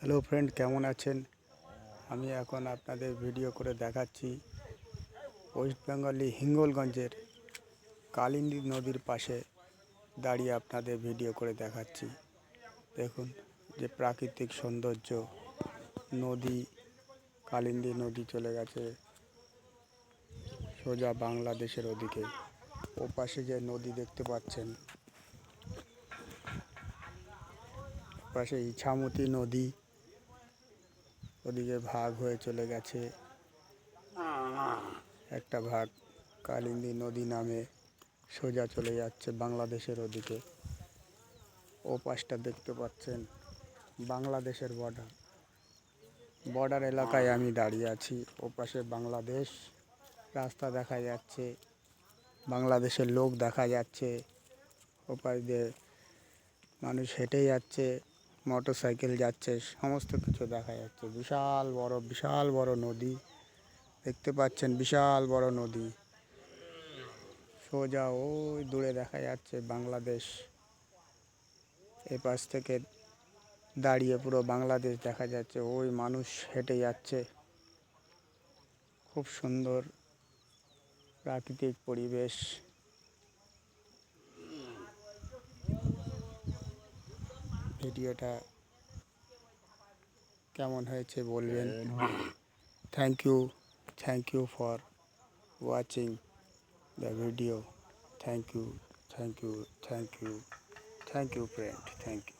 Hello friend, কেমন আছেন? আমি এখন আপনাদের ভিডিও করে দেখাচ্ছি ওয়েস্ট বেঙ্গলি হিঙ্গলগঞ্জের কালিন্দী নদীর পাশে দাঁড়িয়ে আপনাদের ভিডিও করে দেখাচ্ছি। দেখুন যে প্রাকৃতিক সৌন্দর্য, নদী, কালিন্দী নদী চলে গেছে সোজা বাংলাদেশের ওদিকে। ও পাশে যে নদী দেখতে পাচ্ছেন, পাশে ইছামতি নদী, ওদিকে ভাগ হয়ে চলে গেছে। একটা ভাগ কালিন্দী নদী নামে সোজা চলে যাচ্ছে বাংলাদেশের ওদিকে। ও পাশটা দেখতে পাচ্ছেন বাংলাদেশের বর্ডার এলাকায় আমি দাঁড়িয়ে আছি। ও পাশে বাংলাদেশ, রাস্তা দেখা যাচ্ছে, বাংলাদেশের লোক দেখা যাচ্ছে। ও পাশ দিয়ে মানুষ হেঁটে যাচ্ছে, মোটর সাইকেল যাচ্ছে, সমস্ত কিছু দেখা যাচ্ছে। বিশাল বড় নদী দেখতে পাচ্ছেন, বিশাল বড় নদী। সোজা ওই দূরে দেখা যাচ্ছে বাংলাদেশ। এ পাশ থেকে দাঁড়িয়ে পুরো বাংলাদেশ দেখা যাচ্ছে। ওই মানুষ হেঁটে যাচ্ছে। খুব সুন্দর প্রাকৃতিক পরিবেশ। ভিডিওটা কেমন হয়েছে বলবেন। Thank you for watching the video. Thank you friend, thank you.